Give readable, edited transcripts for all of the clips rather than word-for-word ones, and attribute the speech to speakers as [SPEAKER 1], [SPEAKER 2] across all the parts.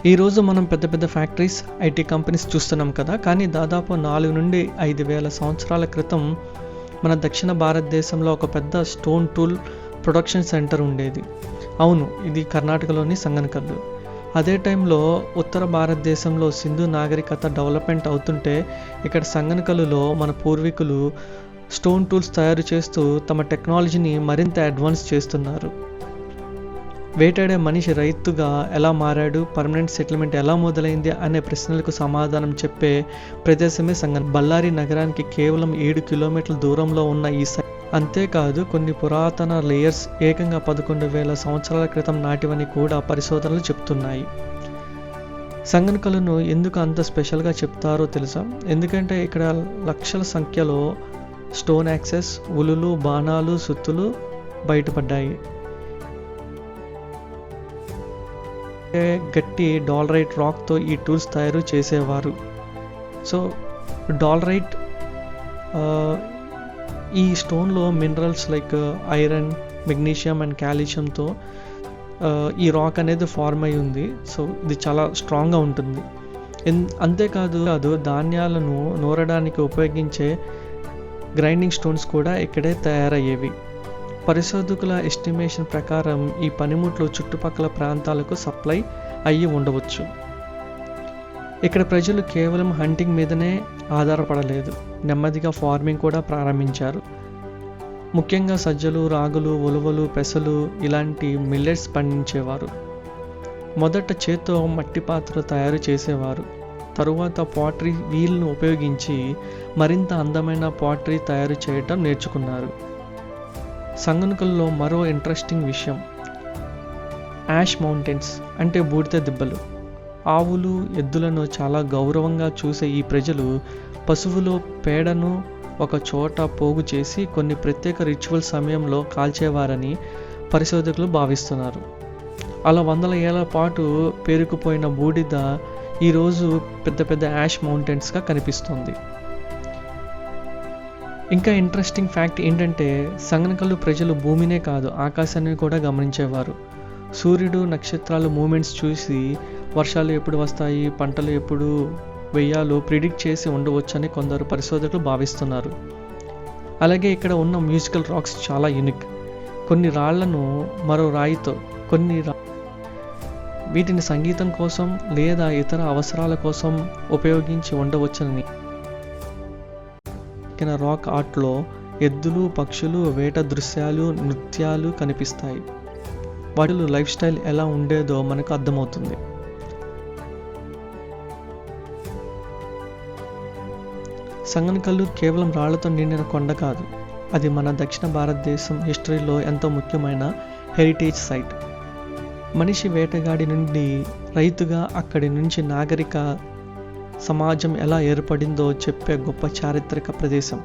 [SPEAKER 1] ఈరోజు మనం పెద్ద పెద్ద ఫ్యాక్టరీస్, ఐటీ కంపెనీస్ చూస్తున్నాం కదా, కానీ దాదాపు 4 నుండి 5,000 సంవత్సరాల క్రితం మన దక్షిణ భారతదేశంలో ఒక పెద్ద స్టోన్ టూల్ ప్రొడక్షన్ సెంటర్ ఉండేది. అవును, ఇది కర్ణాటకలోని సంగనకల్లు. అదే టైంలో ఉత్తర భారతదేశంలో సింధు నాగరికత డెవలప్మెంట్ అవుతుంటే ఇక్కడ సంగనకల్లులో మన పూర్వీకులు స్టోన్ టూల్స్ తయారు చేస్తూ తమ టెక్నాలజీని మరింత అడ్వాన్స్ చేస్తున్నారు. వేటాడే మనిషి రైతుగా ఎలా మారాడు, పర్మనెంట్ సెటిల్మెంట్ ఎలా మొదలైంది అనే ప్రశ్నలకు సమాధానం చెప్పే ప్రదేశమే సంగం. బళ్ళారి నగరానికి కేవలం 7 కిలోమీటర్ల దూరంలో ఉన్న ఈ అంతేకాదు కొన్ని పురాతన లేయర్స్ ఏకంగా 11,000 సంవత్సరాల క్రితం నాటివని కూడా పరిశోధనలు చెప్తున్నాయి. సంగనకల్లును ఎందుకు అంత స్పెషల్గా చెప్తారో తెలుసా? ఎందుకంటే ఇక్కడ లక్షల సంఖ్యలో స్టోన్ యాక్సెస్, ఉలులు, బాణాలు, సుత్తులు బయటపడ్డాయి. గట్టి డాలరైట్ రాక్తో ఈ టూల్స్ తయారు చేసేవారు. సో డాలరైట్ ఈ స్టోన్లో minerals like iron, magnesium and కాల్షియంతో ఈ రాక్ అనేది ఫార్మ్ అయి ఉంది. సో ఇది చాలా స్ట్రాంగ్గా ఉంటుంది. అంతేకాదు ధాన్యాలను నూరడానికి ఉపయోగించే గ్రైండింగ్ స్టోన్స్ కూడా ఇక్కడే తయారయ్యేవి. పరిశోధకుల ఎస్టిమేషన్ ప్రకారం ఈ పనిముట్లు చుట్టుపక్కల ప్రాంతాలకు సప్లై అయ్యి ఉండవచ్చు. ఇక్కడ ప్రజలు కేవలం హంటింగ్ మీదనే ఆధారపడలేదు, నెమ్మదిగా ఫార్మింగ్ కూడా ప్రారంభించారు. ముఖ్యంగా సజ్జలు, రాగులు, ఉలవలు, పెసలు ఇలాంటి మిల్లెట్స్ పండించేవారు. మొదట చేత్తో మట్టి పాత్రలు తయారు చేసేవారు. తరువాత పాటరీ వీల్ను ఉపయోగించి మరింత అందమైన పాటరీ తయారు చేయటం నేర్చుకున్నారు. సంగనకల్లులో మరో ఇంట్రెస్టింగ్ విషయం యాష్ మౌంటైన్స్ అంటే బూడిద దిబ్బలు. ఆవులు, ఎద్దులను చాలా గౌరవంగా చూసే ఈ ప్రజలు పశువుల పేడను ఒక చోట పోగు చేసి కొన్ని ప్రత్యేక రిచువల్ సమయంలో కాల్చేవారని పరిశోధకులు భావిస్తున్నారు. అలా వందల ఏళ్ల పాటు పేరుకుపోయిన బూడిద ఈరోజు పెద్ద పెద్ద యాష్ మౌంటైన్స్గా కనిపిస్తుంది. ఇంకా ఇంట్రెస్టింగ్ ఫ్యాక్ట్ ఏంటంటే సంగనకల్లు ప్రజలు భూమినే కాదు ఆకాశాన్ని కూడా గమనించేవారు. సూర్యుడు, నక్షత్రాలు మూమెంట్స్ చూసి వర్షాలు ఎప్పుడు వస్తాయి, పంటలు ఎప్పుడు వేయాలో ప్రిడిక్ట్ చేసి ఉండవచ్చని కొందరు పరిశోధకులు భావిస్తున్నారు. అలాగే ఇక్కడ ఉన్న మ్యూజికల్ రాక్స్ చాలా యూనిక్. కొన్ని రాళ్లను మరో రాయితో, వీటిని సంగీతం కోసం లేదా ఇతర అవసరాల కోసం ఉపయోగించి ఉండవచ్చని. రాక్ ఆర్ట్లో ఎద్దులు, పక్షులు, వేట దృశ్యాలు, నృత్యాలు కనిపిస్తాయి. వాటిలో లైఫ్ స్టైల్ ఎలా ఉండేదో మనకు అర్థమవుతుంది. సంగనకల్లు కేవలం రాళ్లతో నిండిన కొండ కాదు, అది మన దక్షిణ భారతదేశం హిస్టరీలో ఎంతో ముఖ్యమైన హెరిటేజ్ సైట్. మనిషి వేటగాడి నుండి రైతుగా, అక్కడి నుంచి నాగరిక సమాజం ఎలా ఏర్పడిందో చెప్పే గొప్ప చారిత్రక ప్రదేశం.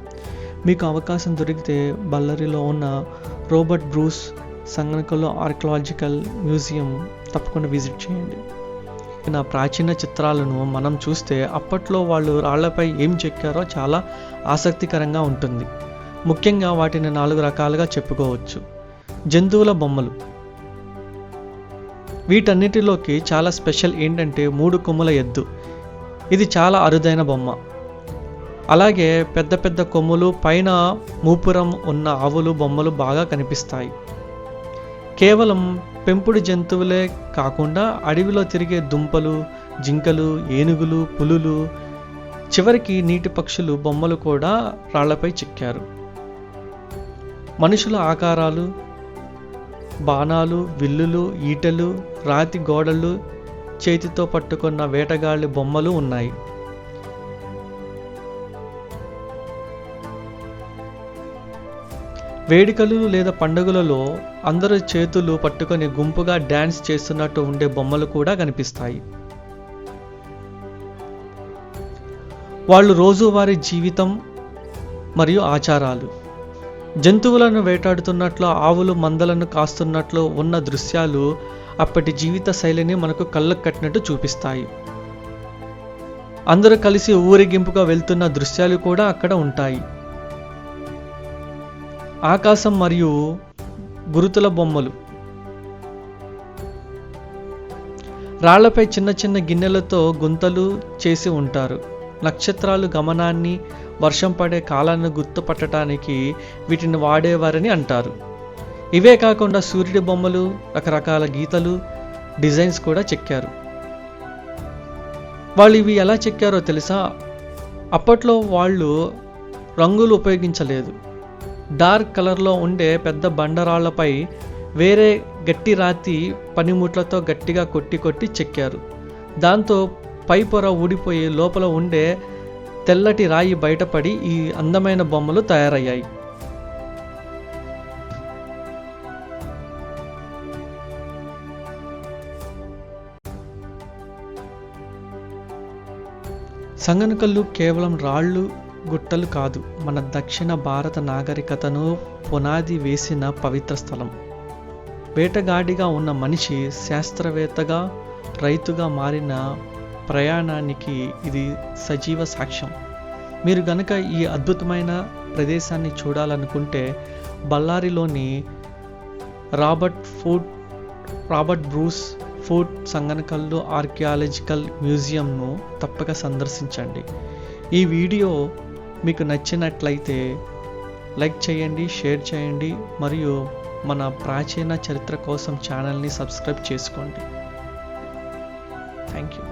[SPEAKER 1] మీకు అవకాశం దొరికితే బళ్ళారిలో ఉన్న రోబర్ట్ బ్రూస్ సంగనకల్లు ఆర్కియాలజికల్ మ్యూజియం తప్పకుండా విజిట్ చేయండి. నా ప్రాచీన చిత్రాలను మనం చూస్తే అప్పట్లో వాళ్ళు రాళ్లపై ఏం చెక్కారో చాలా ఆసక్తికరంగా ఉంటుంది. ముఖ్యంగా వాటిని 4 రకాలుగా చెప్పుకోవచ్చు. జంతువుల బొమ్మలు. వీటన్నిటిలోకి చాలా స్పెషల్ ఏంటంటే 3 కొమ్ముల ఎద్దు. ఇది చాలా అరుదైన బొమ్మ. అలాగే పెద్ద పెద్ద కొమ్ములు, పైన మూపురం ఉన్న ఆవులు బొమ్మలు బాగా కనిపిస్తాయి. కేవలం పెంపుడు జంతువులే కాకుండా అడవిలో తిరిగే దుంపలు, జింకలు, ఏనుగులు, పులులు, చివరికి నీటి పక్షులు బొమ్మలు కూడా రాళ్లపై చెక్కారు. మనుషుల ఆకారాలు, బాణాలు, విల్లులు, ఈటెలు, రాతి గోడలు, చేతితో పట్టుకున్న వేటగాళ్ళ బొమ్మలు ఉన్నాయి. వేడుకలు లేదా పండుగలలో అందరూ చేతులు పట్టుకొని గుంపుగా డ్యాన్స్ చేస్తున్నట్టు ఉండే బొమ్మలు కూడా కనిపిస్తాయి. వాళ్ళు రోజువారీ జీవితం మరియు ఆచారాలు. జంతువులను వేటాడుతున్నట్లు, ఆవులు మందలను కాస్తున్నట్లు ఉన్న దృశ్యాలు అప్పటి జీవిత శైలిని మనకు కళ్ళకు కట్టినట్టు చూపిస్తాయి. అందరూ కలిసి ఊరేగింపుగా వెళ్తున్న దృశ్యాలు కూడా అక్కడ ఉంటాయి. ఆకాశం మరియు గురుతుల బొమ్మలు. రాళ్లపై చిన్న చిన్న గిన్నెలతో గుంతలు చేసి ఉంటారు. నక్షత్రాలు గమనాన్ని, వర్షం పడే కాలాన్ని గుర్తుపట్టడానికి వీటిని వాడేవారని అంటారు. ఇవే కాకుండా సూర్యుడి బొమ్మలు, రకరకాల గీతలు, డిజైన్స్ కూడా చెక్కారు. వాళ్ళు ఇవి ఎలా చెక్కారో తెలుసా? అప్పట్లో వాళ్ళు రంగులు ఉపయోగించలేదు. డార్క్ కలర్లో ఉండే పెద్ద బండరాళ్లపై వేరే గట్టి రాతి పనిముట్లతో గట్టిగా కొట్టి కొట్టి చెక్కారు. దాంతో పై పొర ఊడిపోయి లోపల ఉండే తెల్లటి రాయి బయటపడి ఈ అందమైన బొమ్మలు తయారయ్యాయి. సంగనకల్లు కేవలం రాళ్ళు గుట్టలు కాదు, మన దక్షిణ భారత నాగరికతను పునాది వేసిన పవిత్ర స్థలం. వేటగాడిగా ఉన్న మనిషి శాస్త్రవేత్తగా, రైతుగా మారిన ప్రయాణానికి ఇది సజీవ సాక్ష్యం. మీరు గనక ఈ అద్భుతమైన ప్రదేశాన్ని చూడాలనుకుంటే బళ్ళారిలోని రాబర్ట్ బ్రూస్ ఫోర్ట్ సంగనకల్లు ఆర్కియాలజికల్ మ్యూజియంను తప్పక సందర్శించండి. ఈ వీడియో మీకు నచ్చినట్లయితే లైక్ చేయండి, షేర్ చేయండి మరియు మన ప్రాచీన చరిత్ర కోసం ఛానల్ని సబ్స్క్రైబ్ చేసుకోండి. Thank you.